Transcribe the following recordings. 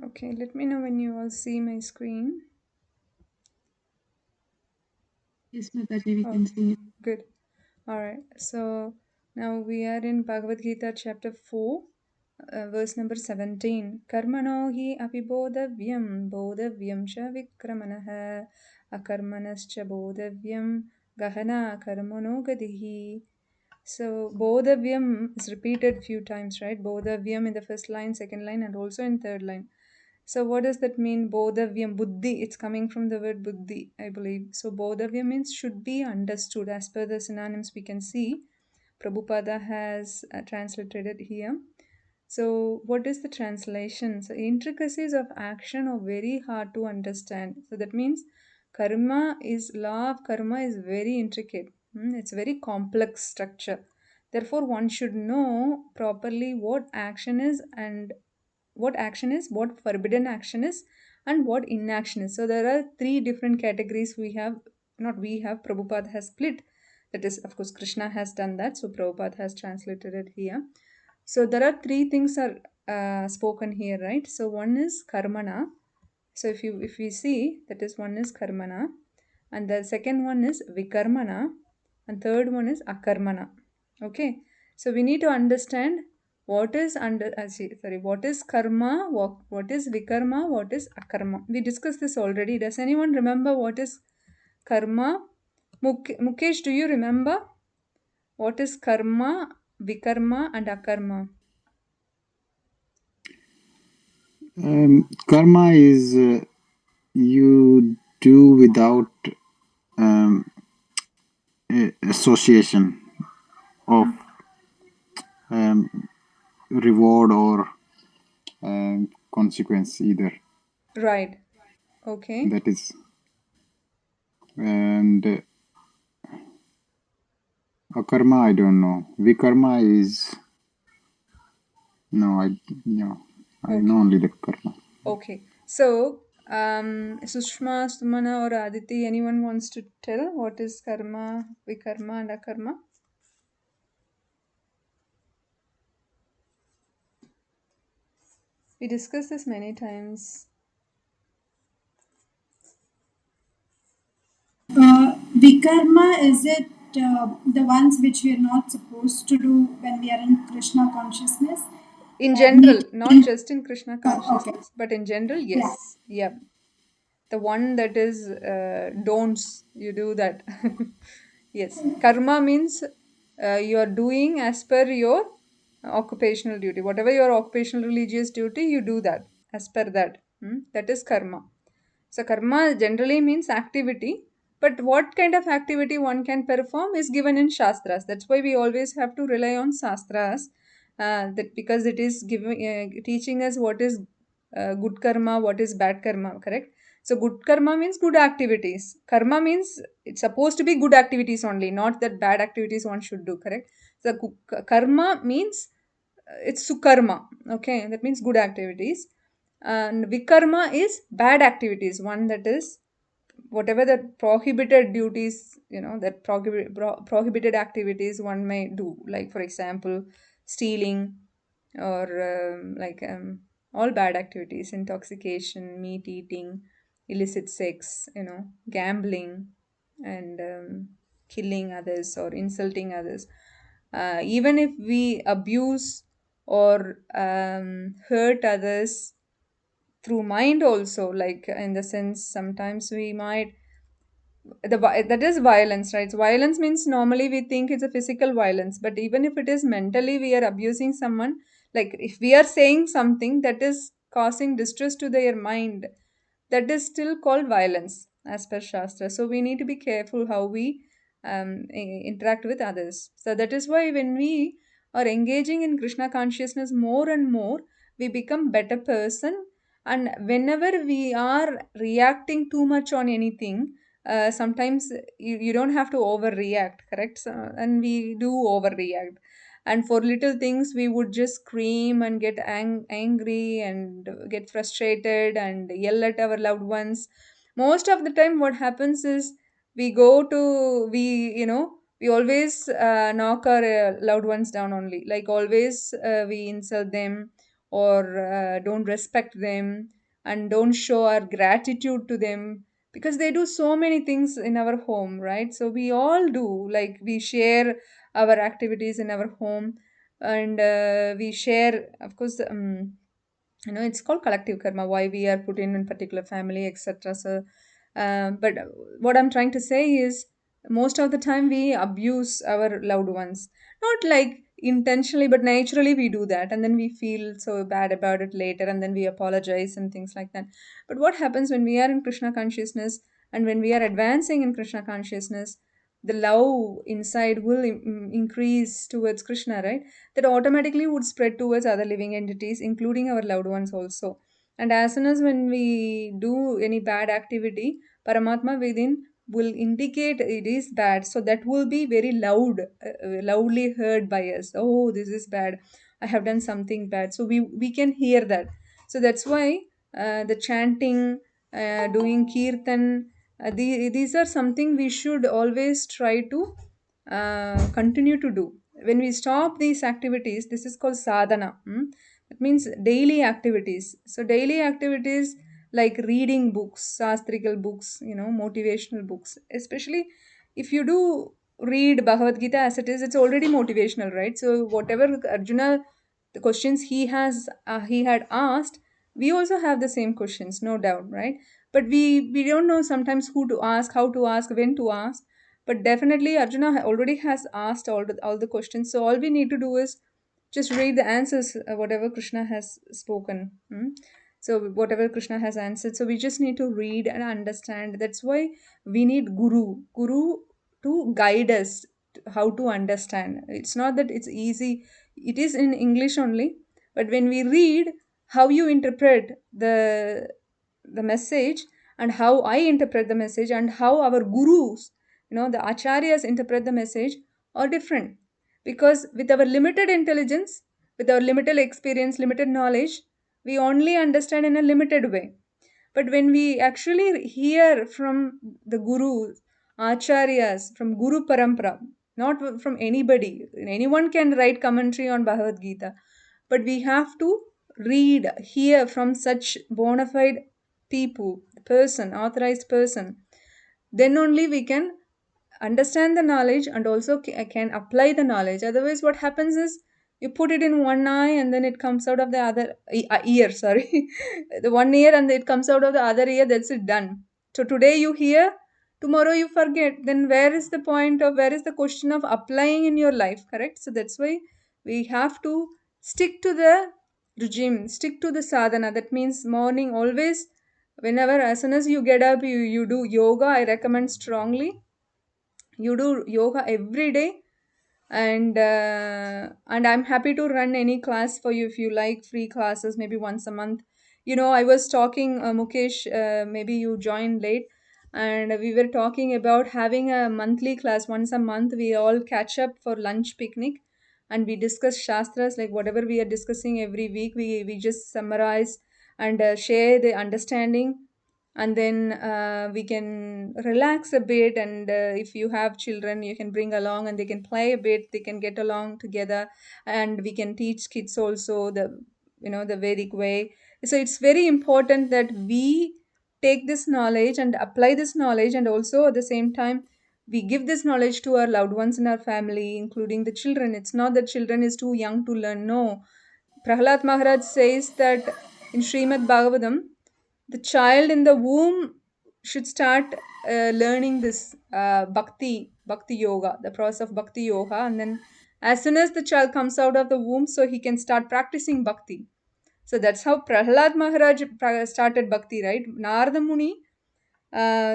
Okay, let me know when you all see my screen. Yes, Mataji, we can Okay, see it. good. All right. So now we are in Bhagavad Gita chapter 4, verse number 17. Karmano hi api bodhavyam cha vikramanaha akarmanascha bodhavyam gahana karmano gadihi. So bodhavyam is repeated few times, right? Bodhavyam in the first line, second line, and also in third line. So what does that mean? Bodhavyam, buddhi. It's coming from the word buddhi, I believe. So bodhavyam means should be understood. As per the synonyms we can see, Prabhupada has translated it here. So what is the translation? So intricacies of action are very hard to understand. So that means law of karma is very intricate. It's a very complex structure. Therefore, one should know properly what action is and what forbidden action is, and what inaction is. So there are three different categories we have, not we have, Prabhupada has split. That is, of course, Krishna has done that, so Prabhupada has translated it here. So there are three things are spoken here, right? So one is karmana. So if we see, that is, one is karmana, and the second one is vikarmana, and third one is akarmana. Okay, so we need to understand what is what is karma, what is vikarma, what is akarma. We discussed this already. Does anyone remember what is karma? Mukesh, do you remember what is karma, vikarma, and akarma? Karma is you do without um, association of um, reward or consequence either. Right. Okay. That is, and akarma I don't know. Vikarma is no, I know Okay. only the karma. Okay. So, Sushma, Sumana, or Aditi, anyone wants to tell what is karma, vikarma, and akarma? We discussed this many times. Vikarma, is it the ones which we are not supposed to do when we are in Krishna consciousness? In Meet. general, not just in Krishna Okay. consciousness, but in general, Yeah. yes. Yeah. The one that is don'ts, you do that. Yes. Karma means you are doing as per your occupational duty. Whatever your occupational religious duty, you do that as per that. That is karma. So karma generally means activity, but what kind of activity one can perform is given in shastras. That's why we always have to rely on shastras, that because it is giving teaching us what is good karma, what is bad karma. Correct. So good karma means good activities. Karma means it's supposed to be good activities only, not that bad activities one should do. Correct. So karma means it's sukarma. Okay, that means good activities. And vikarma is bad activities, one that is whatever the prohibited duties, that prohibited activities one may do, like for example stealing, or all bad activities, intoxication, meat eating, illicit sex, gambling, and killing others or insulting others. Even if we abuse or hurt others through mind also, like in the sense sometimes we might, that is violence, right? So violence means normally we think it's a physical violence, but even if it is mentally we are abusing someone, like if we are saying something that is causing distress to their mind, that is still called violence as per Shastra. So we need to be careful how we interact with others. So that is why when we are engaging in Krishna consciousness more and more, we become better person. And whenever we are reacting too much on anything, sometimes you don't have to overreact, correct? So, and we do overreact, and for little things we would just scream and get angry and get frustrated and yell at our loved ones. Most of the time what happens is we go to we always knock our loved ones down only, like always we insult them, or don't respect them and don't show our gratitude to them, because they do so many things in our home, right? So we all do, like we share our activities in our home, and we share, of course, it's called collective karma, why we are put in particular family, etc. So but what I'm trying to say is, most of the time we abuse our loved ones, not like intentionally, but naturally we do that, and then we feel so bad about it later, and then we apologize and things like that. But what happens when we are in Krishna consciousness, and when we are advancing in Krishna consciousness, the love inside will increase towards Krishna, right? That automatically would spread towards other living entities, including our loved ones also. And as soon as when we do any bad activity, Paramatma within will indicate it is bad. So that will be very loudly heard by us. Oh, this is bad. I have done something bad. So we can hear that. So that's why the chanting, doing kirtan, these are something we should always try to continue to do. When we stop these activities, this is called sadhana. That means daily activities. So daily activities like reading books, sastrical books, motivational books. Especially if you do read Bhagavad Gita as it is, it's already motivational, right? So whatever Arjuna, the questions he had asked, we also have the same questions, no doubt, right? But we don't know sometimes who to ask, how to ask, when to ask. But definitely Arjuna already has asked all the questions. So all we need to do is just read the answers, whatever Krishna has spoken. So whatever Krishna has answered. So we just need to read and understand. That's why we need Guru to guide us how to understand. It's not that it's easy. It is in English only. But when we read, how you interpret the message, and how I interpret the message, and how our gurus, the acharyas interpret the message are different. Because with our limited intelligence, with our limited experience, limited knowledge, we only understand in a limited way. But when we actually hear from the gurus, acharyas, from Guru Parampara, not from anybody, anyone can write commentary on Bhagavad Gita, but we have to read, hear from such bona fide people, person, authorized person. Then only we can understand the knowledge and also can apply the knowledge. Otherwise what happens is, you put it in one eye and then it comes out of the other ear, sorry. The one ear and it comes out of the other ear, that's it, done. So today you hear, tomorrow you forget. Then where is the point of, where is the question of applying in your life, correct? So that's why we have to stick to the regime, stick to the sadhana. That means morning always, whenever, as soon as you get up, you do yoga. I recommend strongly you do yoga every day. And I'm happy to run any class for you if you like, free classes, maybe once a month. I was talking, Mukesh, maybe you joined late, and we were talking about having a monthly class. Once a month we all catch up for lunch picnic, and we discuss shastras, like whatever we are discussing every week, we just summarize and share the understanding. And then we can relax a bit, and if you have children, you can bring along and they can play a bit, they can get along together. And we can teach kids also the Vedic way. So it's very important that we take this knowledge and apply this knowledge, and also at the same time we give this knowledge to our loved ones in our family, including the children. It's not that children is too young to learn, no. Prahlad Maharaj says that in Srimad Bhagavatam, the child in the womb should start learning this bhakti yoga, the process of bhakti yoga. And then as soon as the child comes out of the womb, so he can start practicing bhakti. So that's how Prahlad Maharaj started bhakti, right? Narada Muni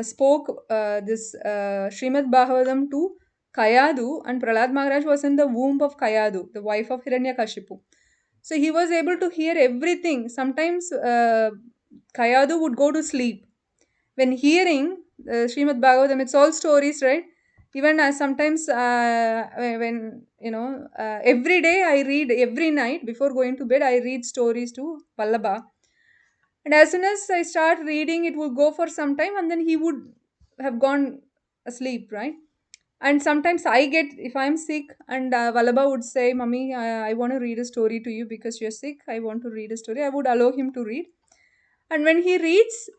spoke this Srimad Bhagavatam to Kayadu, and Prahlad Maharaj was in the womb of Kayadu, the wife of Hiranyakashipu. So he was able to hear everything. Sometimes Kayadu would go to sleep. When hearing Srimad Bhagavatam, it's all stories, right? Even sometimes when, every day I read, every night before going to bed, I read stories to Vallabha. And as soon as I start reading, it would go for some time and then he would have gone asleep, right? And sometimes I get, if I'm sick, and Vallabha would say, Mummy, I want to read a story to you because you're sick. I want to read a story. I would allow him to read. And when he reads,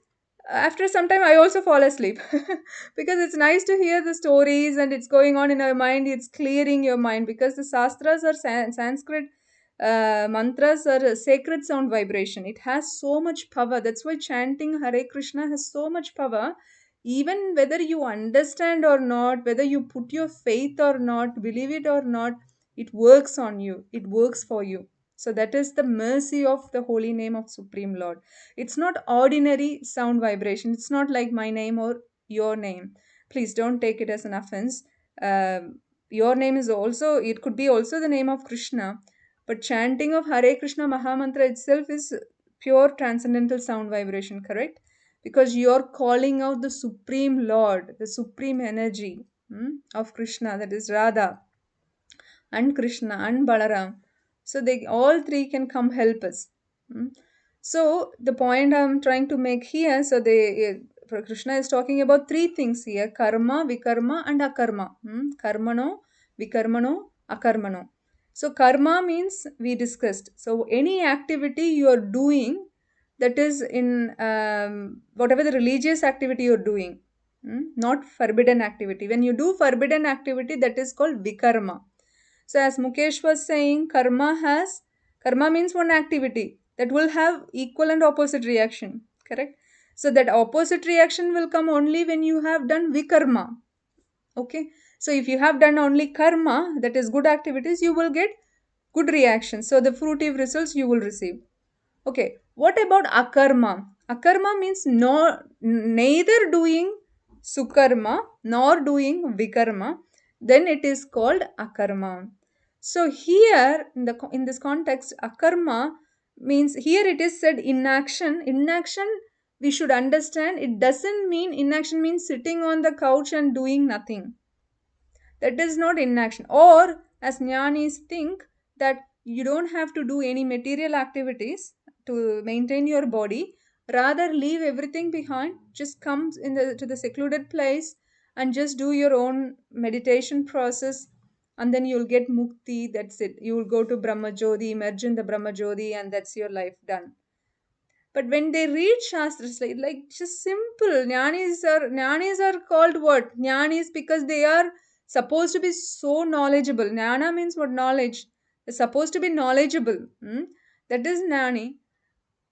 after some time, I also fall asleep because it's nice to hear the stories and it's going on in our mind. It's clearing your mind because the Sastras are Sanskrit mantras are a sacred sound vibration. It has so much power. That's why chanting Hare Krishna has so much power. Even whether you understand or not, whether you put your faith or not, believe it or not, it works on you. It works for you. So that is the mercy of the holy name of Supreme Lord. It's not ordinary sound vibration. It's not like my name or your name. Please don't take it as an offense. Your name is also, it could be also the name of Krishna. But chanting of Hare Krishna Mahamantra itself is pure transcendental sound vibration, correct? Because you're calling out the Supreme Lord, the Supreme Energy of Krishna, that is Radha and Krishna and Balaram. So they all three can come help us. So the point I'm trying to make here, so Krishna is talking about three things here: karma, vikarma, and akarma. Karmano, vikarmano, akarmano. So karma means we discussed. So any activity you are doing, that is in whatever the religious activity you're doing, not forbidden activity. When you do forbidden activity, that is called vikarma. So as Mukesh was saying, karma means one activity that will have equal and opposite reaction, correct? So that opposite reaction will come only when you have done vikarma. Okay, so if you have done only karma, that is good activities, you will get good reactions. So the fruitive results you will receive. Okay, what about akarma? Akarma means neither doing sukarma nor doing vikarma. Then it is called akarma. So here in this context, akarma means, here it is said inaction. Inaction, we should understand, it doesn't mean inaction means sitting on the couch and doing nothing. That is not inaction. Or as jnanis think that you don't have to do any material activities to maintain your body, rather leave everything behind, just come to the secluded place and just do your own meditation process, and then you'll get mukti. That's it, you will go to Brahma Jyoti, emerge in the Brahma Jyoti, and that's your life done. But when they read Shastras, like just simple, jnanis are called what? Jnanis because they are supposed to be so knowledgeable. Jnana means what? Knowledge. They're supposed to be knowledgeable. That is jnani.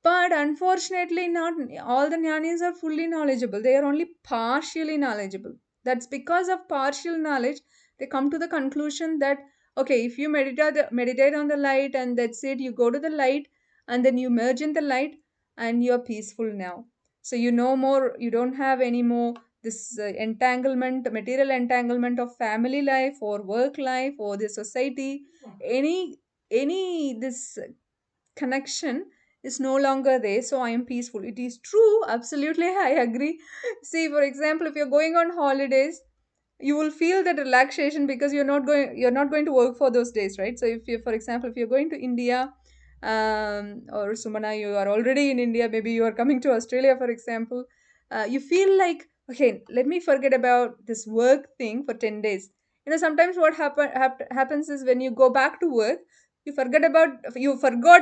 But unfortunately, not all the jnanis are fully knowledgeable. They are only partially knowledgeable. That's because of partial knowledge, they come to the conclusion that, okay, if you meditate on the light and that's it, you go to the light and then you merge in the light and you're peaceful now. So you know more, you don't have any more this entanglement, material entanglement of family life or work life or the society. Any this connection is no longer there, so I am peaceful. It is true, absolutely, I agree. See, for example, if you're going on holidays, you will feel that relaxation because you're not going to work for those days, right? So if you, for example, if you're going to India, or Sumana, you are already in India, maybe you are coming to Australia, for example, you feel like, okay, let me forget about this work thing for 10 days. Sometimes what happens is when you go back to work, you forgot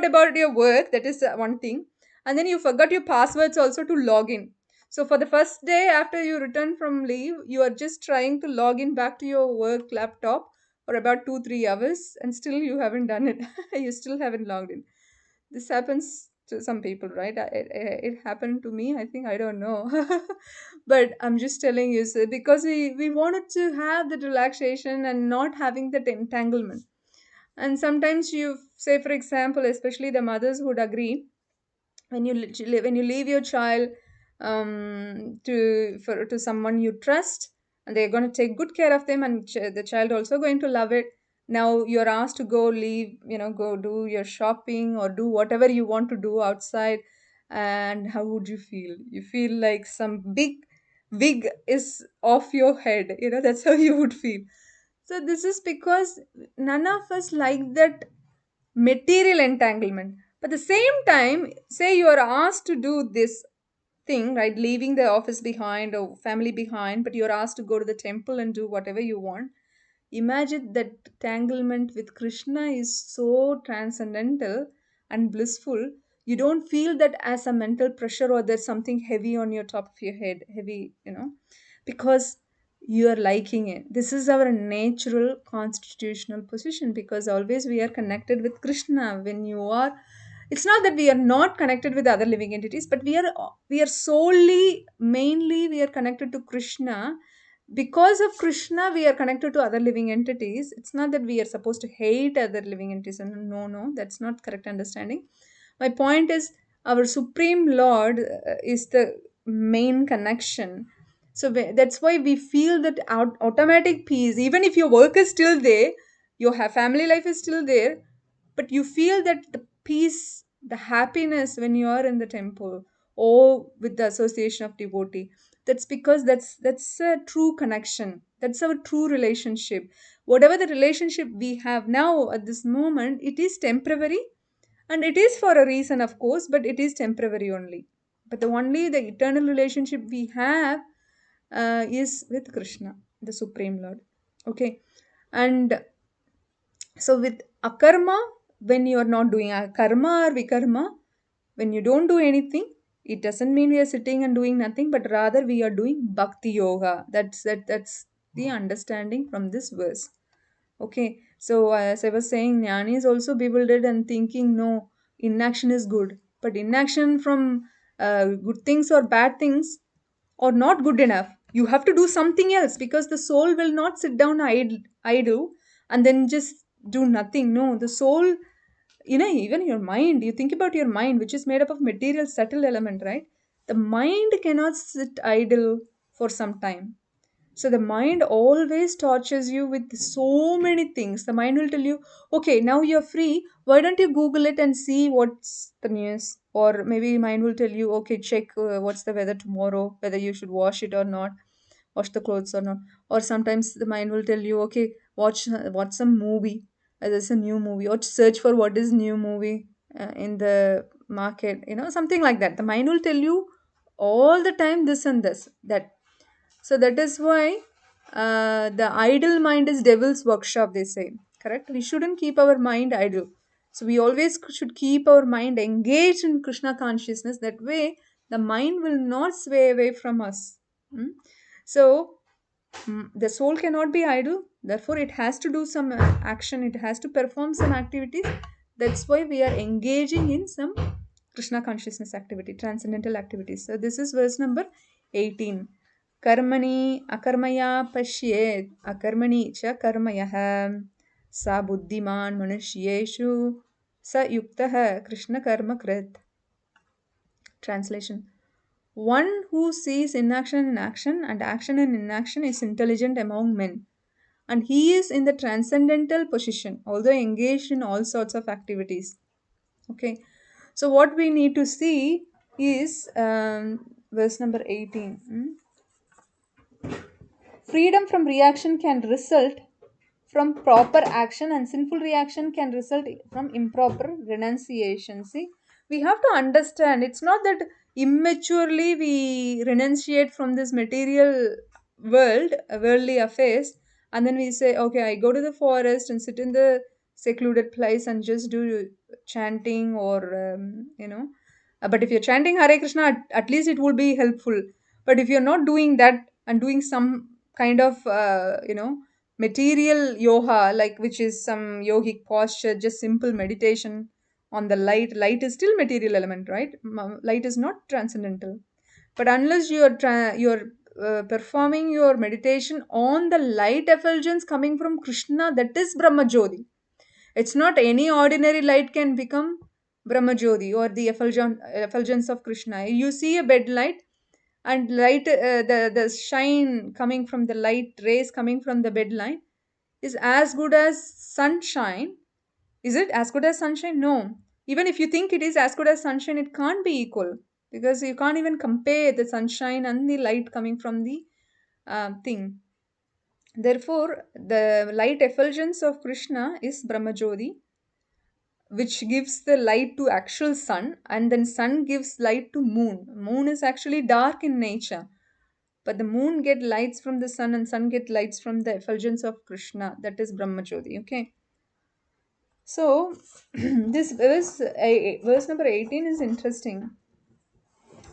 about your work. That is one thing. And then you forgot your passwords also to log in. So for the first day after you return from leave, you are just trying to log in back to your work laptop for about 2-3 hours, and still you haven't done it. You still haven't logged in. This happens to some people, right? It happened to me, I think. I don't know. But I'm just telling you, sir, because we wanted to have that relaxation and not having that entanglement. And sometimes you say, for example, especially the mothers would agree, when you leave your child to someone you trust, and they're going to take good care of them, and the child also going to love it. Now you're asked to go do your shopping or do whatever you want to do outside, and how would you feel? You feel like some big wig is off your head. That's how you would feel. So this is because none of us like that material entanglement. But at the same time, say you are asked to do this thing, right? Leaving the office behind or family behind, but you're asked to go to the temple and do whatever you want. Imagine that entanglement with Krishna is so transcendental and blissful. You don't feel that as a mental pressure or there's something heavy on your top of your head, heavy, because you are liking it. This is our natural constitutional position, because always we are connected with Krishna. When you are, it's not that we are not connected with other living entities, but we are solely, mainly we are connected to Krishna. Because of Krishna we are connected to other living entities. It's not that we are supposed to hate other living entities. No, that's not correct understanding. My point is, our supreme lord is the main connection. So that's why we feel that automatic peace. Even if your work is still there, your family life is still there, but you feel that the peace, the happiness when you are in the temple or with the association of devotee. That's because that's a true connection. That's our true relationship. Whatever the relationship we have now at this moment, it is temporary, and it is for a reason, of course, but it is temporary only. But the only the eternal relationship we have is with Krishna, the Supreme Lord. Okay. And so with akarma, when you are not doing karma or vikarma, when you don't do anything, it doesn't mean we are sitting and doing nothing, but rather we are doing bhakti yoga. That's the understanding from this verse. Okay, so as I was saying, Jnani is also bewildered and thinking, no, inaction is good. But inaction from good things or bad things or not good enough. You have to do something else, because the soul will not sit down idle and then just do nothing. No, the soul, even your mind, you think about your mind, which is made up of material subtle element, right? The mind cannot sit idle for some time. So the mind always tortures you with so many things. The mind will tell you, okay, now you're free. Why don't you Google it and see what's the news? Or maybe mind will tell you, okay, check what's the weather tomorrow, whether you should wash it or not, wash the clothes or not. Or sometimes the mind will tell you, okay, watch some movie. There's a new movie. Or search for what is new movie in the market. Something like that. The mind will tell you all the time this and this, that. So that is why the idle mind is devil's workshop, they say. Correct? We shouldn't keep our mind idle. So we always should keep our mind engaged in Krishna consciousness. That way, the mind will not sway away from us. Hmm? So the soul cannot be idle. Therefore, it has to do some action. It has to perform some activities. That's why we are engaging in some Krishna consciousness activity, transcendental activities. So this is verse number 18. Karmani akarmaya pashyet akarmani cha karmayah sa buddhiman manushyeshu sa yuktah Krishna karma krit. Translation. One who sees inaction in action and action in inaction is intelligent among men, and he is in the transcendental position, although engaged in all sorts of activities. Okay, so what we need to see is verse number 18. Freedom from reaction can result from proper action, and sinful reaction can result from improper renunciation. See, we have to understand, it's not that immaturely we renunciate from this material world, worldly affairs, and then we say, okay, I go to the forest and sit in the secluded place and just do chanting or but if you're chanting Hare Krishna, at least it will be helpful. But if you're not doing that and doing some kind of material yoga, like which is some yogic posture, just simple meditation on the light is still material element, right? Light is not transcendental. But unless you're performing your meditation on the light effulgence coming from Krishna, that is Brahma Jyoti. It's not any ordinary light can become Brahma Jyoti or the effulgence of Krishna. You see a bed light, and light, the shine coming from the light rays coming from the bed light is as good as sunshine. Is it as good as sunshine? No. Even if you think it is as good as sunshine, it can't be equal, because you can't even compare the sunshine and the light coming from the thing. Therefore, the light effulgence of Krishna is Brahmajyoti. which gives the light to actual sun, and then sun gives light to moon. Moon is actually dark in nature, but the moon get lights from the sun and sun get lights from the effulgence of Krishna, that is Brahmajyoti. Okay, so this verse number 18 is interesting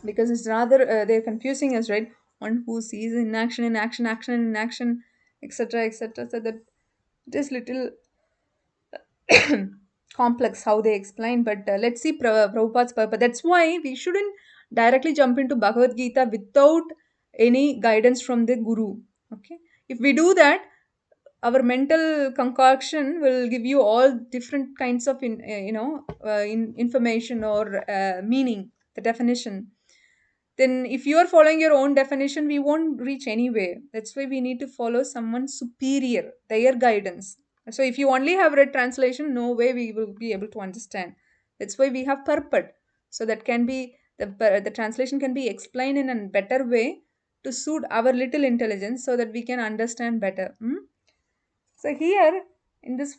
because it's rather they're confusing us, right? One who sees in action, in action, action, in action, etc., etc. So that it is little complex how they explain, but let's see Prabhupada's purpose. That's why we shouldn't directly jump into Bhagavad Gita without any guidance from the Guru. Okay, if we do that, our mental concoction will give you all different kinds of information or meaning, the definition. Then if you are following your own definition, we won't reach anywhere. That's why we need to follow someone superior, their guidance. So if you only have read translation, no way we will be able to understand. That's why we have purport. So that can be the translation can be explained in a better way to suit our little intelligence so that we can understand better. So here in this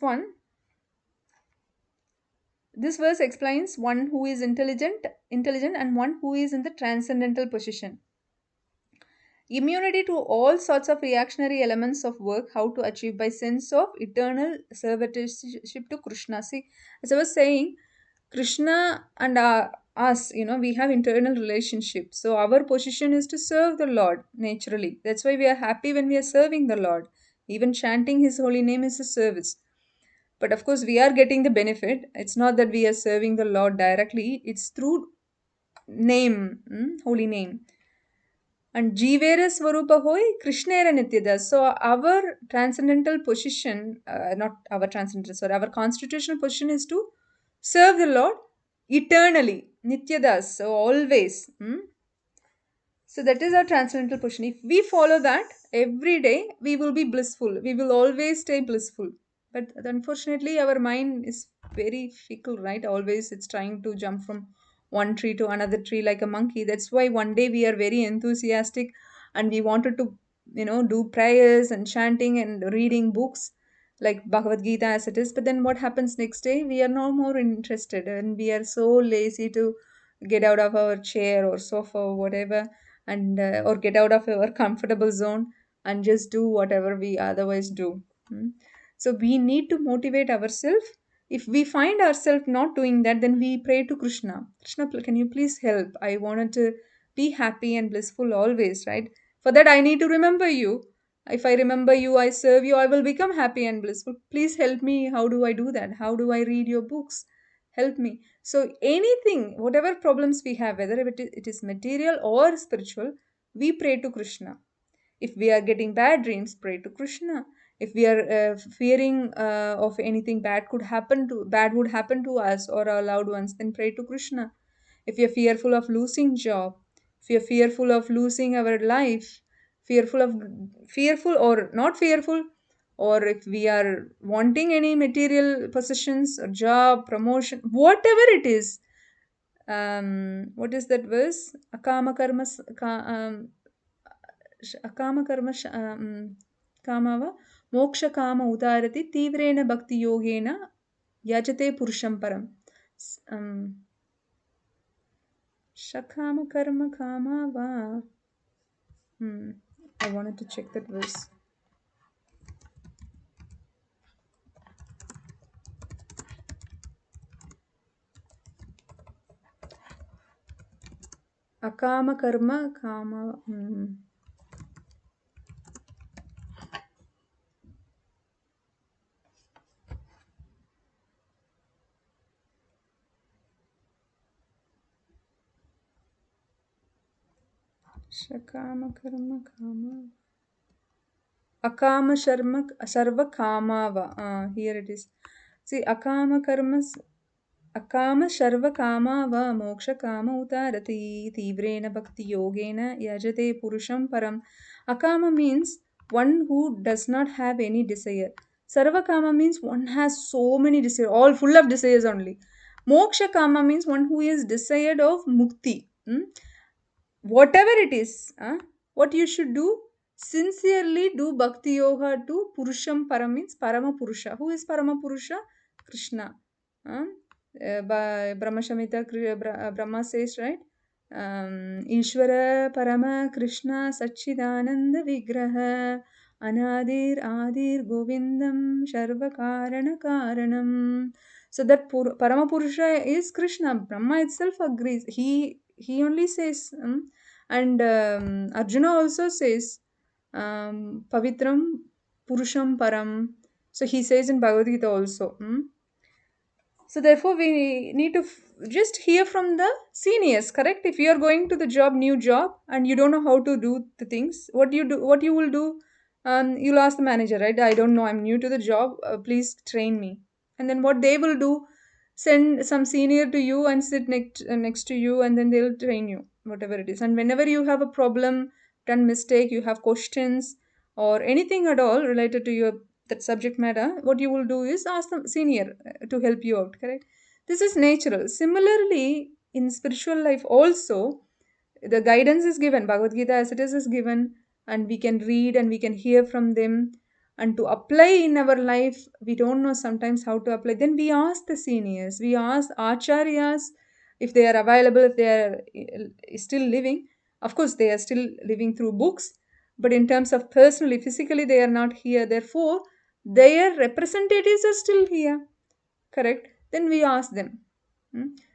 verse explains one who is intelligent and one who is in the transcendental position. Immunity to all sorts of reactionary elements of work, how to achieve by sense of eternal servitorship to Krishna. See, as I was saying, Krishna and us, we have internal relationship. So our position is to serve the Lord naturally. That's why we are happy when we are serving the Lord. Even chanting His holy name is a service. But of course, we are getting the benefit. It's not that we are serving the Lord directly, it's through name, holy name. And Jivera Swarupa Hoy, Krishnera Nityada. So our transcendental position, not our transcendental, sorry, our constitutional position is to serve the Lord eternally, Nityadas, so always. So that is our transcendental position. If we follow that every day, we will be blissful. We will always stay blissful. But unfortunately, our mind is very fickle, right? Always it's trying to jump from one tree to another tree like a monkey. That's why one day we are very enthusiastic and we wanted to, do prayers and chanting and reading books like Bhagavad Gita as it is. But then what happens next day? We are no more interested and we are so lazy to get out of our chair or sofa or whatever, and or get out of our comfortable zone and just do whatever we otherwise do. So we need to motivate ourselves. If we find ourselves not doing that, then we pray to Krishna. Krishna, can you please help? I wanted to be happy and blissful always, right? For that, I need to remember you. If I remember you, I serve you, I will become happy and blissful. Please help me. How do I do that? How do I read your books? Help me. So anything, whatever problems we have, whether it is material or spiritual, we pray to Krishna. If we are getting bad dreams, pray to Krishna. If we are fearing of anything bad would happen to us or our loved ones, then pray to Krishna. If you're fearful of losing job, if you're fearful of losing our life, fearful or not fearful, or if we are wanting any material possessions or job, promotion, whatever it is, what is that verse? Akama karma, akama karma, kamava, moksha kama udarati, tivrena bhakti yogena, yajate purusham param. Shakama karma kama va. I wanted to check that verse. Akama karma kama. Shakama karma kama. Akama sharma sarva kamava. Here it is. See, akama karmas. Akama sharva kama va moksha kama utarati tivrena bhakti yogena yajate purusham param. Akama means one who does not have any desire. Sarva kama means one has so many desires, all full of desires only. Moksha kama means one who is desired of mukti. Whatever it is, what you should do, sincerely do bhakti yoga to purusham param means parama purusha. Who is parama purusha? Krishna. by Brahma Shamhita, Brahma says, right? Ishvara Parama Krishna Satchidananda Vigraha Anadir Adir Govindam Sharva Karana Karanam. So that Parama Purusha is Krishna. Brahma itself agrees. He only says, and Arjuna also says, Pavitram Purusham Param. So he says in Bhagavad Gita also. So therefore, we need to just hear from the seniors, correct? If you are going to the job, new job, and you don't know how to do the things, what you will do, you'll ask the manager, right? I don't know, I'm new to the job. Please train me. And then what they will do, send some senior to you and sit next to you, and then they'll train you, whatever it is. And whenever you have a problem, done mistake, you have questions or anything at all related to your that subject matter, what you will do is ask the senior to help you out, correct? This is natural. Similarly, in spiritual life also, the guidance is given. Bhagavad Gita as it is given, and we can read and we can hear from them. And to apply in our life, we don't know sometimes how to apply. Then we ask the seniors, we ask acharyas if they are available, if they are still living. Of course, they are still living through books, but in terms of personally, physically, they are not here. Therefore, their representatives are still here, correct? Then we ask them.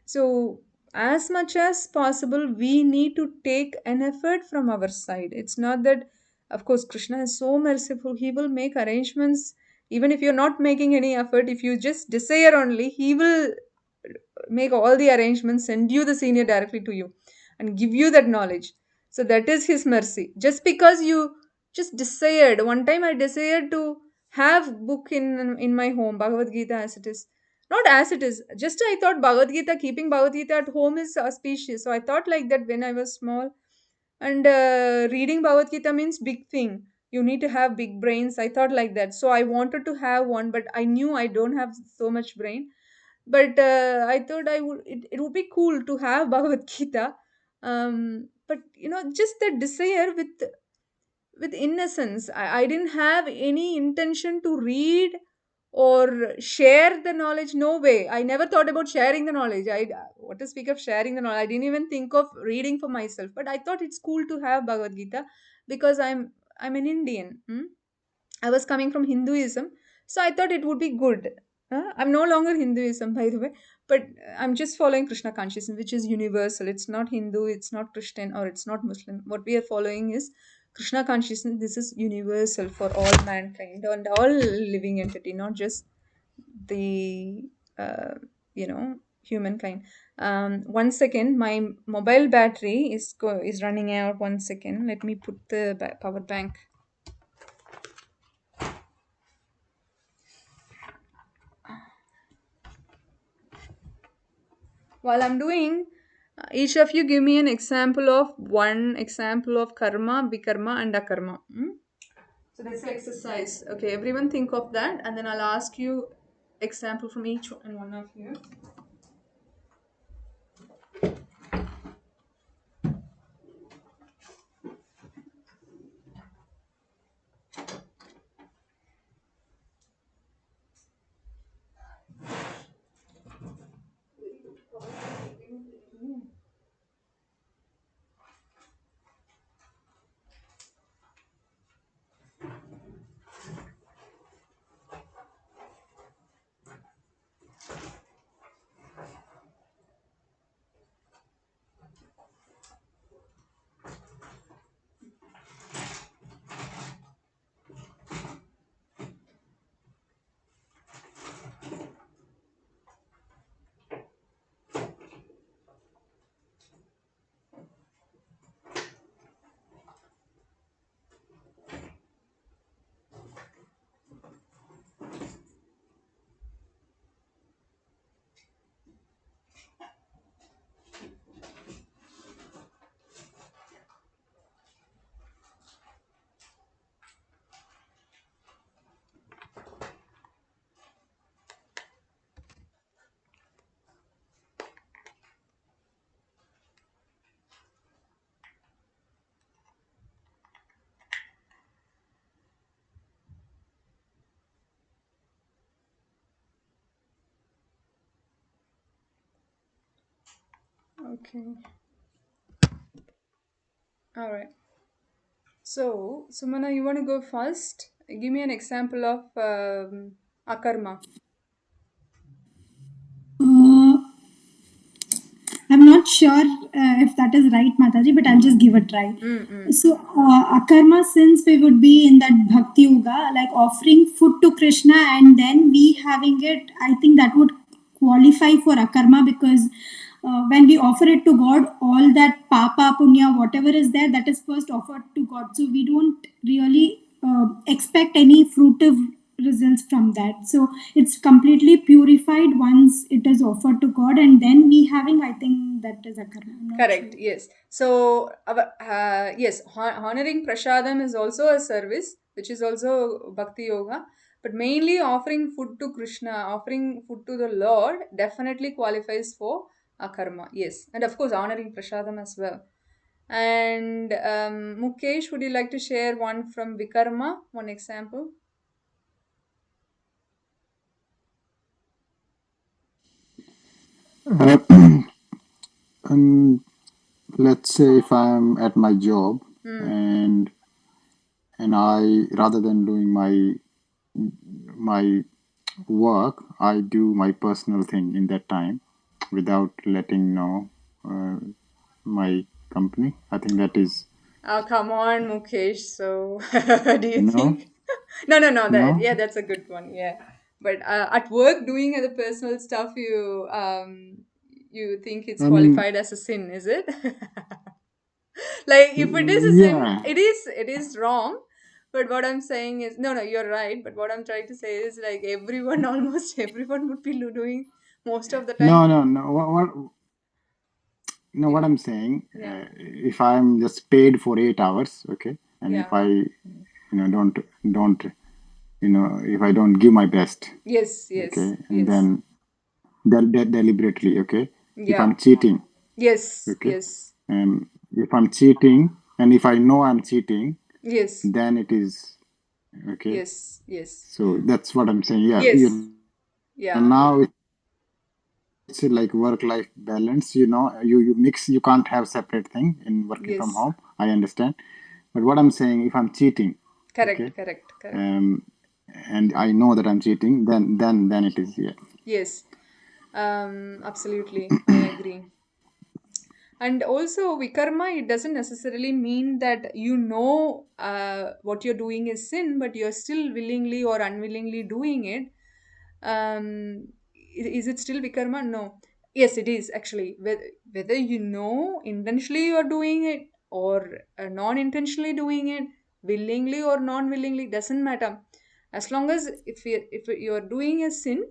So as much as possible, we need to take an effort from our side. It's not that, of course, Krishna is so merciful, he will make arrangements. Even if you're not making any effort, if you just desire only, he will make all the arrangements, send you the senior directly to you and give you that knowledge. So that is his mercy. Just because you just desired, one time I desired to have book in my home, Bhagavad Gita as it is. Not as it is, just I thought Bhagavad Gita, keeping Bhagavad Gita at home is auspicious. So I thought like that when I was small. And reading Bhagavad Gita means big thing. You need to have big brains. I thought like that. So I wanted to have one, but I knew I don't have so much brain. But I thought it would be cool to have Bhagavad Gita. But just the desire with innocence. I didn't have any intention to read or share the knowledge. No way. I never thought about sharing the knowledge. What to speak of sharing the knowledge? I didn't even think of reading for myself. But I thought it's cool to have Bhagavad Gita because I'm an Indian. I was coming from Hinduism, so I thought it would be good. I'm no longer Hinduism, by the way, but I'm just following Krishna consciousness, which is universal. It's not Hindu, it's not Christian, or it's not Muslim. What we are following is Krishna consciousness. This is universal for all mankind and all living entity, not just the humankind. 1 second, my mobile battery is running out. 1 second, let me put the power bank. While I'm doing, each of you give me one example of karma, vikarma, and akarma. So that's the exercise. Okay, everyone think of that, and then I'll ask you example from each and one of you. Okay. All right. So, Sumana, you want to go first? Give me an example of akarma. Uh, I'm not sure if that is right, Mataji, but I'll just give a try. Mm-mm. So, Akarma, since we would be in that Bhakti Yoga, like offering food to Krishna and then we having it, I think that would qualify for Akarma because when we offer it to God, all that Papa, Punya, whatever is there, that is first offered to God. So, we don't really expect any fruitive results from that. So it's completely purified once it is offered to God, and then we having, I think that is a karma. I'm not sure. Correct. Yes. So, yes, honoring prasadam is also a service, which is also bhakti yoga. But mainly offering food to Krishna, offering food to the Lord, definitely qualifies for akarma. Yes, and of course honoring prasadam as well. And Mukesh, would you like to share one from Vikarma, one example? Uh, um, let's say if I'm at my job and I, rather than doing my work, I do my personal thing in that time without letting know uh, my company. I think that is Oh, come on, Mukesh. So, do you no, think? No, no, no. no. That's a good one. Yeah, but at work, doing other personal stuff, you think it's I mean, qualified as a sin, is it? Like, if it is a sin, yeah. it is wrong. But what I'm saying is, no, no, you're right. But what I'm trying to say is, like, everyone, almost everyone, would be doing most of the time. No, no, no. No, what Yeah, I'm saying, yeah, if I'm just paid for 8 hours, okay, and if yeah. don't, if I don't give my best, Yes, yes, okay, and yes. then deliberately, okay, if Yeah. I'm cheating, Yes, okay, yes, if I'm cheating, and if I know I'm cheating, yes, then it is okay. yes, yes, So that's what I'm saying. Yeah, yes. Yeah. now it's like work-life balance. You mix. You can't have separate thing in working from Yes. home. I understand. But what I'm saying, if I'm cheating, Correct, okay, correct, correct. um, and I know that I'm cheating, then it is, yeah. Yes. Absolutely. I agree. And also, Vikarma, it doesn't necessarily mean that what you're doing is sin, but you're still willingly or unwillingly doing it. Is it still Vikarma? No. Yes, it is actually. Whether you know intentionally you're doing it or non-intentionally doing it, willingly or non-willingly, doesn't matter. As long as if you're doing a sin,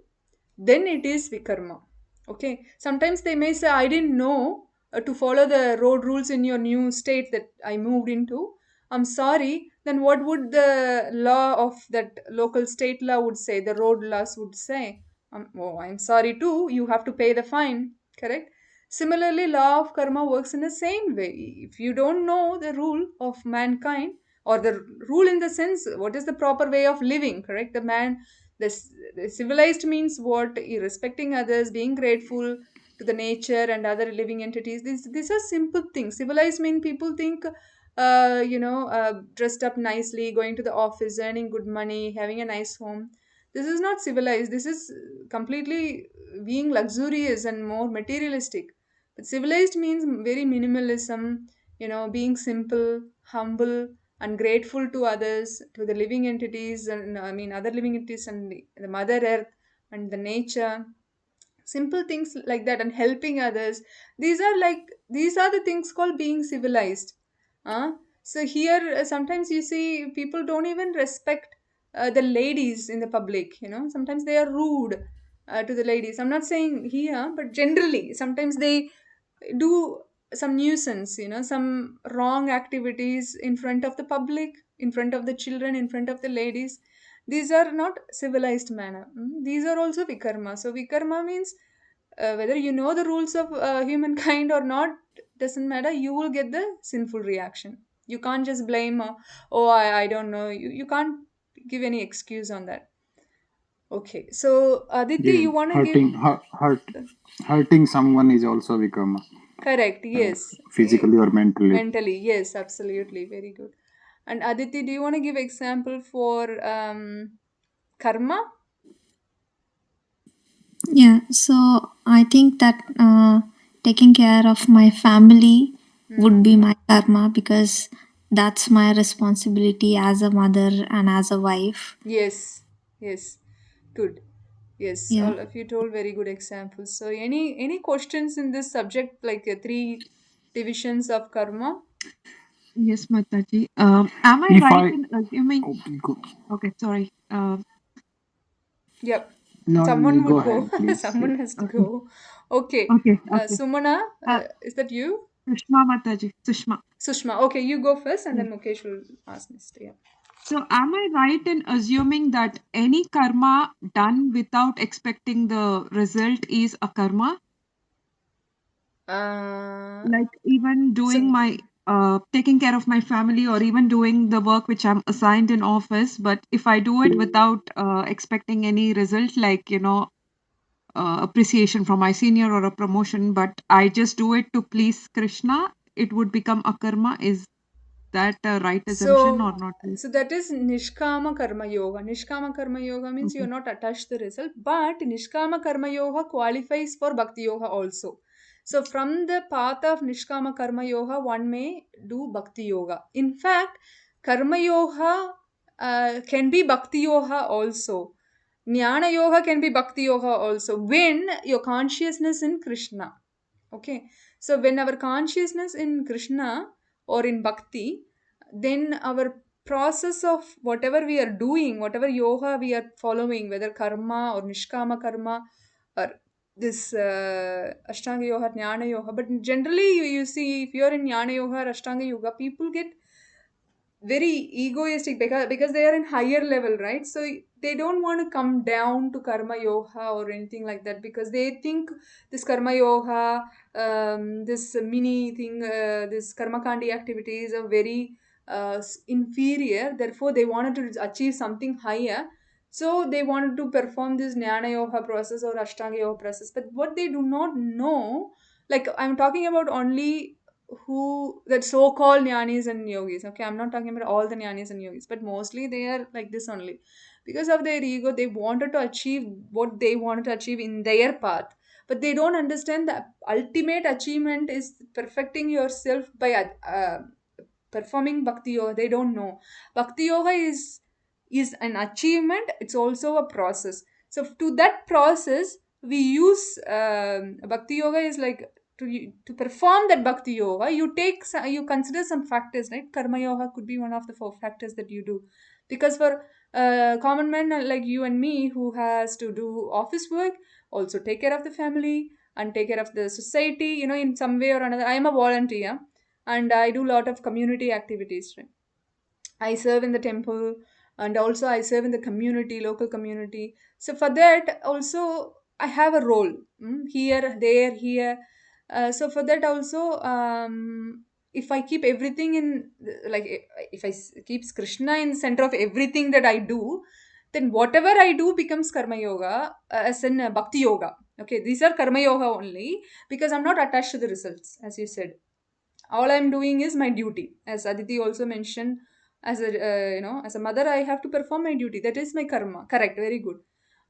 then it is vikarma. Okay, sometimes they may say, I didn't know to follow the road rules in your new state that I moved into. I'm sorry. Then what would the law of that local state law would say, the road laws would say? Oh, I'm sorry too, you have to pay the fine. Correct. Similarly, law of karma works in the same way. If you don't know the rule of mankind, or the rule in the sense what is the proper way of living, correct, the civilized means what? Respecting others, being grateful to the nature and other living entities. These are simple things. Civilized mean people think, dressed up nicely, going to the office, earning good money, having a nice home. This is not civilized. This is completely being luxurious and more materialistic. But civilized means very minimalism, being simple, humble, and grateful to others, to the living entities, and I mean other living entities, and the Mother Earth and the nature. Simple things like that, and helping others. These are the things called being civilized. So here, sometimes you see people don't even respect the ladies in the public. Sometimes they are rude to the ladies. I'm not saying here, but generally, sometimes they do some nuisance, some wrong activities in front of the public, in front of the children, in front of the ladies. These are not civilized manner. These are also vikarma. So vikarma means whether you know the rules of humankind or not, doesn't matter, you will get the sinful reaction. You can't just blame, oh, I don't know. You can't give any excuse on that. Okay, so Aditi, Yeah, you want to give? hurting someone is also karma. Correct. Yes. physically or mentally. Mentally. Yes. Absolutely. Very good. And Aditi, do you want to give example for karma? Yeah, so I think that taking care of my family would be my karma because that's my responsibility as a mother and as a wife. Yes. Yes. Good. Yes. Yeah. All of you told very good examples. So, any questions in this subject, like three divisions of karma? Yes, Mataji. Am I If right I in assuming? oh, go, Okay, sorry. Yep. no, Someone go would go. ahead, please. Someone has to Okay, go. Okay. okay. Sumana, Uh, is that you? Sushma Mataji, Sushma. Sushma. Okay, you go first, and Yes. then Mukesh will ask next. Yeah. So, am I right in assuming that any karma done without expecting the result is a karma? Uh, Like even doing so my taking care of my family or even doing the work which I'm assigned in office, but if I do it without expecting any result, like appreciation from my senior or a promotion, but I just do it to please Krishna, it would become a karma. Is that a right assumption So, or not? so that is Nishkama Karma Yoga. Nishkama Karma Yoga means you Okay. are not attached to the result, but Nishkama Karma Yoga qualifies for Bhakti Yoga also. So, from the path of Nishkama Karma Yoga, one may do Bhakti Yoga. In fact, Karma Yoga can be Bhakti Yoga also. Jnana Yoga can be Bhakti Yoga also when your consciousness in Krishna. Okay, so when our consciousness in Krishna or in Bhakti, then our process of whatever we are doing, whatever yoga we are following, whether karma or nishkama karma or this Ashtanga yoga, Jnana yoga, but generally you see if you are in Jnana yoga or Ashtanga yoga, people get very egoistic because they are in higher level, right? So they don't want to come down to karma yoga or anything like that because they think this karma yoga, this mini thing, this karma kandi activities are very inferior. Therefore, they wanted to achieve something higher. So they wanted to perform this jnana yoga process or ashtanga yoga process. But what they do not know, like I'm talking about only who that so-called jnanis and yogis. Okay, I'm not talking about all the jnanis and yogis, but mostly they are like this only. Because of their ego, they wanted to achieve what they wanted to achieve in their path. But they don't understand the ultimate achievement is perfecting yourself by performing bhakti yoga. They don't know. Bhakti yoga is an achievement. It's also a process. So to that process, we use bhakti yoga is like to perform that bhakti yoga, you consider some factors, right? Karma yoga could be one of the four factors that you do, because for common men like you and me who has to do office work, also take care of the family and take care of the society, in some way or another. I am a volunteer and I do a lot of community activities, right? I serve in the temple and also I serve in the community, local community. So for that also I have a role, here, there, here. So for that also, if I keep everything in, like if keeps Krishna in the center of everything that I do, then whatever I do becomes karma yoga, as in bhakti yoga. Okay, these are karma yoga only because I'm not attached to the results, as you said. All I'm doing is my duty, as Aditi also mentioned. As a as a mother, I have to perform my duty. That is my karma. Correct, very good.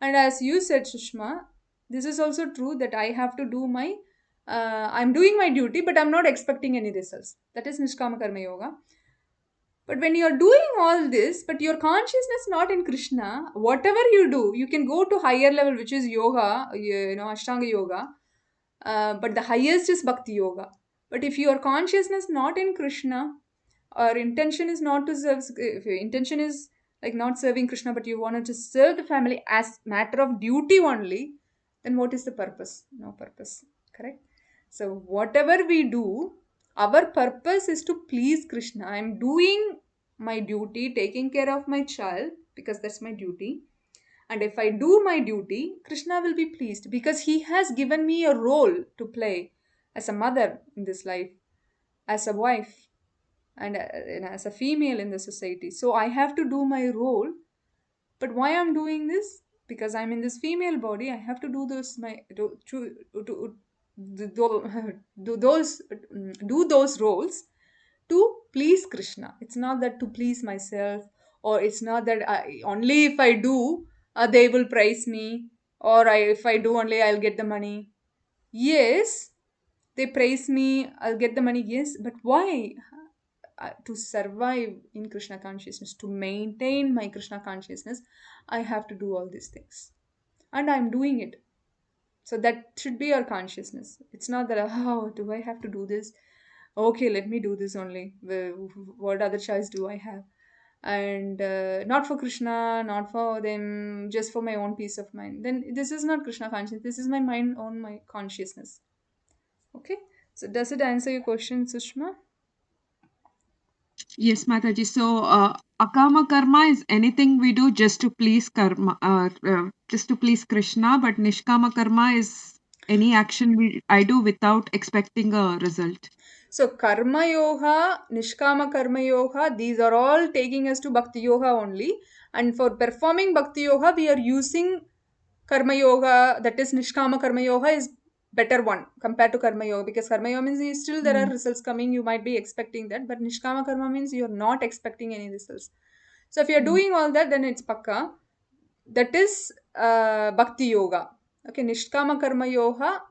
And as you said, Sushma, this is also true that I have to do my I'm doing my duty, but I'm not expecting any results. That is nishkama karma yoga. But when you're doing all this, but your consciousness not in Krishna, whatever you do, you can go to higher level, which is yoga, Ashtanga yoga. But the highest is Bhakti yoga. But if your consciousness not in Krishna, or intention is not to serve, if your intention is like not serving Krishna, but you wanted to serve the family as matter of duty only, then what is the purpose? No purpose. Correct? So whatever we do, our purpose is to please Krishna. I'm doing my duty, taking care of my child, because that's my duty. And if I do my duty, Krishna will be pleased because he has given me a role to play as a mother in this life, as a wife, and as a female in the society. So I have to do my role. But why I'm doing this? Because I'm in this female body. I have to do this. do those roles to please Krishna. It's not that to please myself, or it's not that only if I do, they will praise me, or if I do only, I'll get the money. Yes, they praise me, I'll get the money. Yes, but why? To survive in Krishna consciousness, to maintain my Krishna consciousness, I have to do all these things, and I'm doing it. So that should be our consciousness. It's not that, oh, do I have to do this? Okay, let me do this only. What other choice do I have? And not for Krishna, not for them, just for my own peace of mind. Then this is not Krishna consciousness. This is my mind on my consciousness. Okay. So does it answer your question, Sushma? Yes, Mataji. So, akama karma is anything we do just to please just to please Krishna, but nishkama karma is any action I do without expecting a result. So karma yoga, nishkama karma yoga, these are all taking us to bhakti yoga only. And for performing bhakti yoga, we are using karma yoga, that is nishkama karma yoga is better one compared to karma yoga, because karma yoga means still there are results coming, you might be expecting that, but nishkama karma means you're not expecting any results. So if you're doing all that, then it's pakka. That is bhakti yoga. Okay, nishkama karma yoga,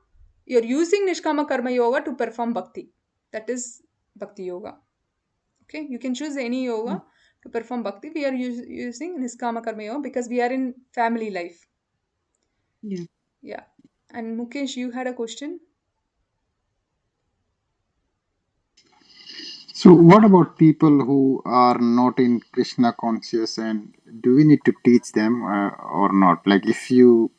you're using nishkama karma yoga to perform bhakti. That is bhakti yoga. Okay, you can choose any yoga to perform bhakti. We are using nishkama karma yoga because we are in family life. Yeah. Yeah. And Mukesh, you had a question? So, what about people who are not in Krishna conscious, and do we need to teach them or not? Like, if you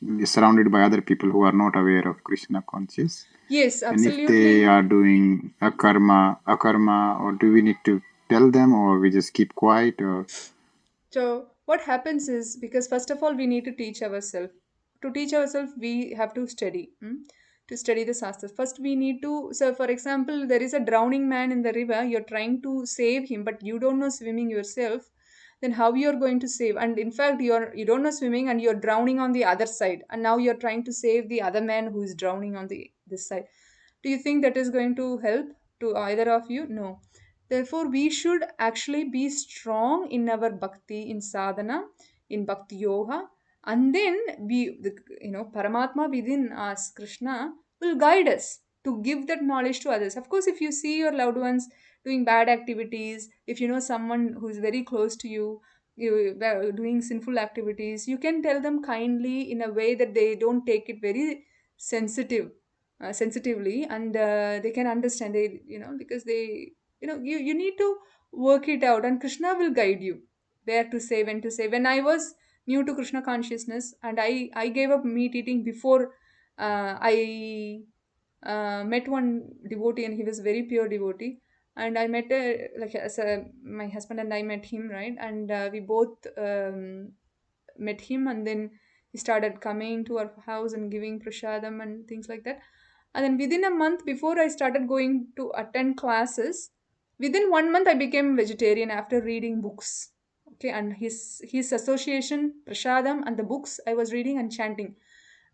are surrounded by other people who are not aware of Krishna conscious, Yes, and if they absolutely. are doing akarma, or do we need to tell them, or we just keep quiet, or So what happens is, because first of all we need to teach ourselves. To teach ourselves, we have to study. To study the shastras. First, we need to. So, for example, there is a drowning man in the river. You're trying to save him, but you don't know swimming yourself. Then how you're going to save? And in fact, you don't know swimming, and you're drowning on the other side. And now you're trying to save the other man who is drowning on the this side. Do you think that is going to help to either of you? No. Therefore, we should actually be strong in our bhakti, in sadhana, in bhakti yoga, and then Paramatma within us, Krishna, will guide us to give that knowledge to others. Of course, if you see your loved ones doing bad activities, if you know someone who is very close to you, doing sinful activities, you can tell them kindly in a way that they don't take it very sensitively, and they can understand, because they, you need to work it out, and Krishna will guide you where to say, when to say. When I was new to Krishna consciousness, and I gave up meat eating before I met one devotee, and he was very pure devotee. And I met like my husband and I met him, right? And we both met him, and then he started coming to our house and giving prashadam and things like that. And then within a month, before I started going to attend classes, within 1 month I became vegetarian after reading books. Okay, and his association, prashadam, and the books I was reading and chanting.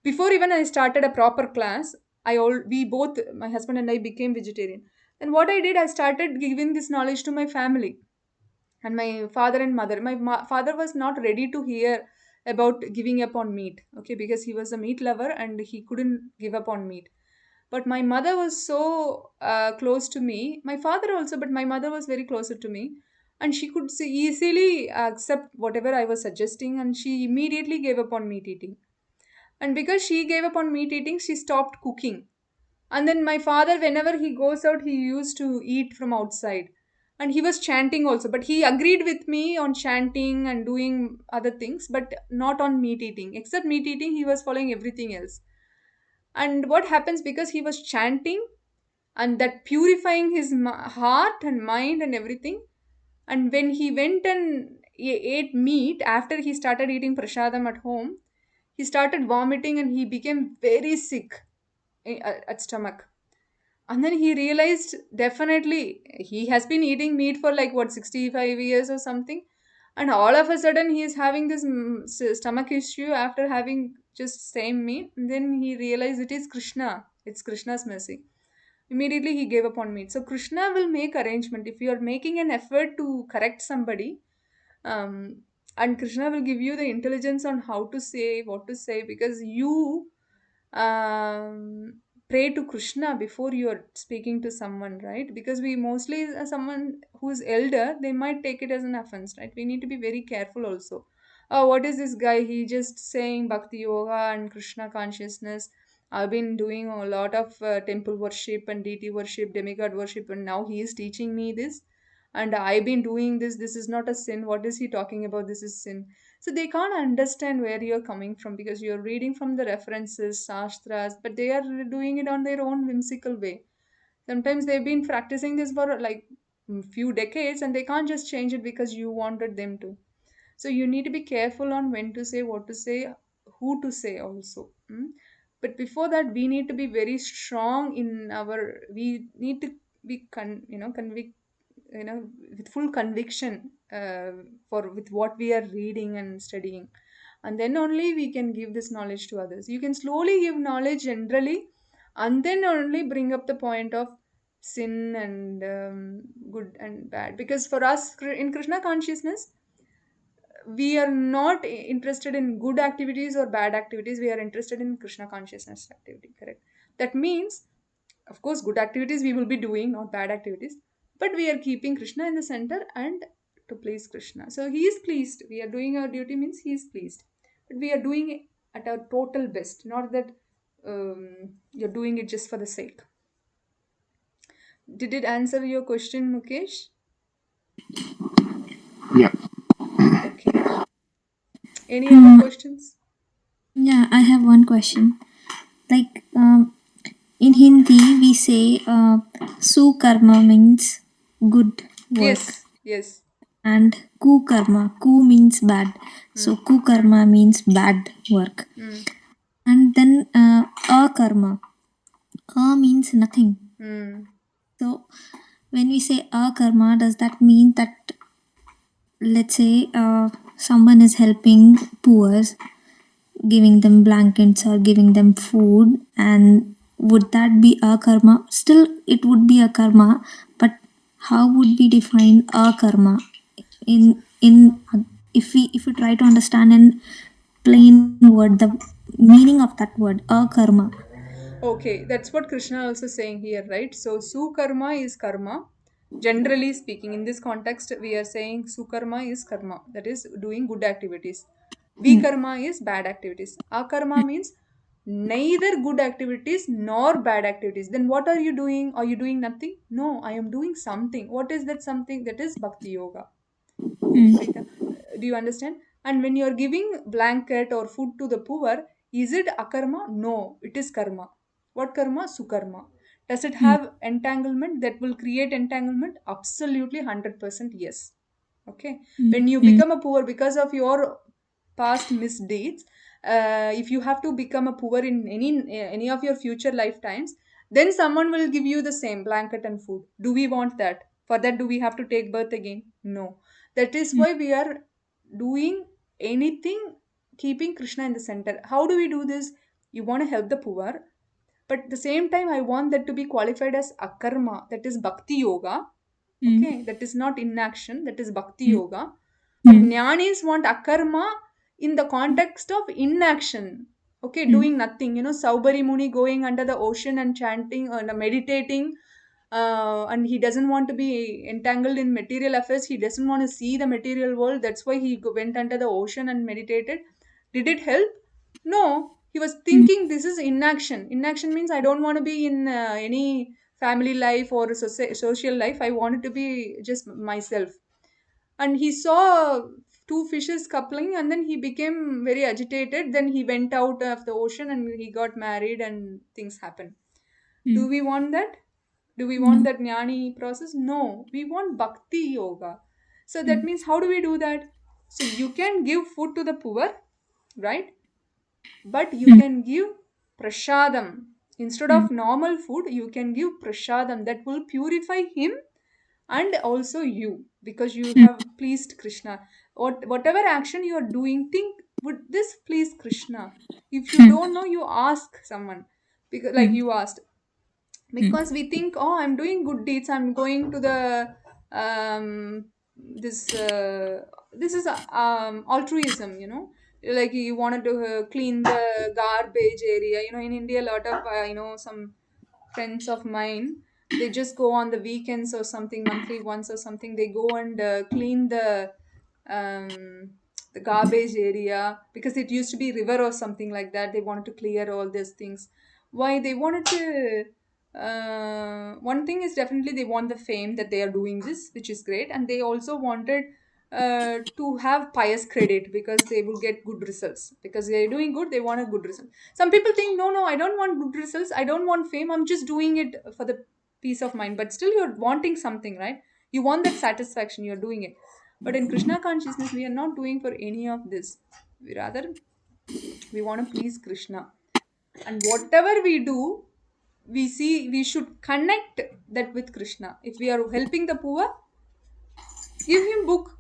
Before even I started a proper class, we both, my husband and I, became vegetarian. Then what I did, I started giving this knowledge to my family and my father and mother. My father was not ready to hear about giving up on meat, okay, because he was a meat lover and he couldn't give up on meat. But my mother was so close to me, my father also, but my mother was very closer to me, and she could easily accept whatever I was suggesting, and she immediately gave up on meat eating. And because she gave up on meat eating, she stopped cooking. And then my father, whenever he goes out, he used to eat from outside. And he was chanting also, but he agreed with me on chanting and doing other things, but not on meat eating. Except meat eating, he was following everything else. And what happens, because he was chanting and that purifying his heart and mind and everything, and when he went and ate meat after he started eating prashadam at home, he started vomiting and he became very sick at stomach. And then he realized, definitely he has been eating meat for like what, 65 years or something, and all of a sudden he is having this stomach issue after having just same meat. And then he realized it is Krishna. It's Krishna's mercy. Immediately he gave up on meat. So Krishna will make arrangement. If you are making an effort to correct somebody, um, and Krishna will give you the intelligence on how to say, what to say, because you pray to Krishna before you're speaking to someone, right? Because we mostly, someone who's elder, they might take it as an offense, right? We need to be very careful also. Oh, what is this guy? He just saying Bhakti Yoga and Krishna consciousness. I've been doing a lot of temple worship and deity worship, demigod worship, and now he is teaching me this. And I've been doing this. This is not a sin. What is he talking about? This is sin. So they can't understand where you're coming from because you're reading from the references, shastras, but they are doing it on their own whimsical way. Sometimes they've been practicing this for like few decades and they can't just change it because you wanted them to. So you need to be careful on when to say, what to say, who to say also. But before that, we need to be very strong in our. We need to be with full conviction for with what we are reading and studying, and then only we can give this knowledge to others. You can slowly give knowledge generally, and then only bring up the point of sin and good and bad. Because for us in Krishna consciousness, we are not interested in good activities or bad activities. We are interested in Krishna consciousness activity, correct? That means, of course, good activities we will be doing, not bad activities, but we are keeping Krishna in the center and to please Krishna. So he is pleased. We are doing our duty means he is pleased, but we are doing it at our total best, not that you're doing it just for the sake. Did it answer your question, Mukesh? Yeah. Okay. Any other questions? Yeah, I have one question. Like in Hindi, we say Sukarma means good work, Yes, yes. and Ku means bad. So Kukarma means bad work, Mm. and then Akarma, means nothing. Mm. So when we say Akarma, does that mean that, let's say, someone is helping poor, giving them blankets or giving them food, and would that be a karma? Still it would be a karma, but how would we define a karma in if we try to understand in plain word the meaning of that word a karma? Okay, that's what Krishna also saying here, right? So Sukarma is karma. Generally speaking, in this context, we are saying Sukarma is karma, that is doing good activities. Vikarma is bad activities. Akarma means neither good activities nor bad activities. Then what are you doing? Are you doing nothing? No, I am doing something. What is that something? That is Bhakti Yoga. Right? Do you understand? And when you are giving blanket or food to the poor, is it akarma? No, it is karma. What karma? Sukarma. Does it have entanglement that will create entanglement? Absolutely 100% yes. Okay. When you become a poor because of your past misdeeds, if you have to become a poor in any of your future lifetimes, then someone will give you the same blanket and food. Do we want that? For that, do we have to take birth again? No. That is why we are doing anything keeping Krishna in the center. How do we do this? You want to help the poor, but at the same time, I want that to be qualified as akarma, that is bhakti yoga. Okay, that is not inaction, that is bhakti yoga. But jnanis want akarma in the context of inaction. Okay, doing nothing. Saubari Muni going under the ocean and chanting and meditating, and he doesn't want to be entangled in material affairs. He doesn't want to see the material world. That's why he went under the ocean and meditated. Did it help? No. He was thinking this is inaction. Inaction means I don't want to be in any family life or social life. I wanted to be just myself. And he saw two fishes coupling and then he became very agitated. Then he went out of the ocean and he got married and things happened. Do we want that? Do we want No. that jnani process? No. We want bhakti yoga. So that means how do we do that? So you can give food to the poor, right? But you can give prashadam. Instead of normal food, you can give prashadam that will purify him and also you, because you have pleased Krishna. Whatever action you are doing, think, would this please Krishna? If you don't know, you ask someone, because like you asked, because we think, oh, I'm doing good deeds, I'm going to the this is altruism, like you wanted to clean the garbage area, in India. A lot of some friends of mine, they just go on the weekends or something, monthly once or something, they go and clean um, the garbage area, because it used to be river or something like that. They wanted to clear all these things. Why they wanted to one thing is, definitely they want the fame that they are doing this, which is great, and they also wanted to have pious credit, because they will get good results, because they're doing good, they want a good result. Some people think, no, I don't want good results, I don't want fame, I'm just doing it for the peace of mind. But still you're wanting something, right? You want that satisfaction, you're doing it. But in Krishna consciousness, we are not doing for any of this. We want to please Krishna. And whatever we do, we see we should connect that with Krishna. If we are helping the poor, give him book,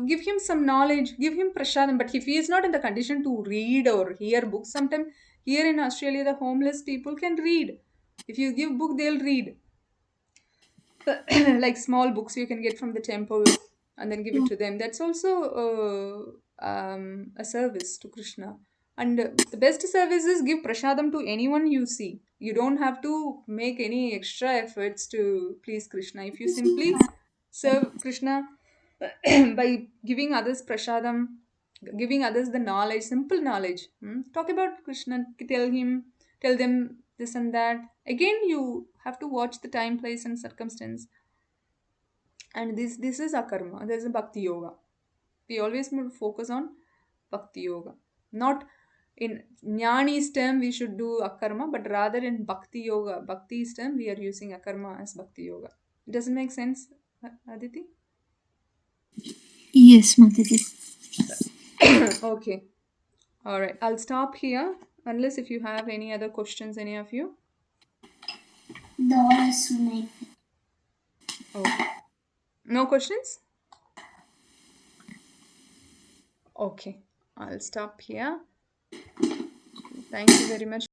give him some knowledge, give him prasadam. But if he is not in the condition to read or hear books, sometimes here in Australia, the homeless people can read. If you give book, they'll read. Like small books you can get from the temple and then give it to them. That's also a service to Krishna. And the best service is give prasadam to anyone you see. You don't have to make any extra efforts to please Krishna. If you simply serve Krishna by giving others prasadam, giving others the knowledge, simple knowledge. Talk about Krishna, tell them this and that. Again, you have to watch the time, place, and circumstance. And this is Akarma. There's a Bhakti Yoga. We always focus on Bhakti Yoga. Not in Jnani's term, we should do Akarma, but rather in Bhakti Yoga, Bhakti's term, we are using Akarma as Bhakti Yoga. It doesn't make sense, Aditi? Yes, Mataji. Okay. All right. I'll stop here, unless if you have any other questions, any of you. Okay. No questions? Okay. I'll stop here. Thank you very much.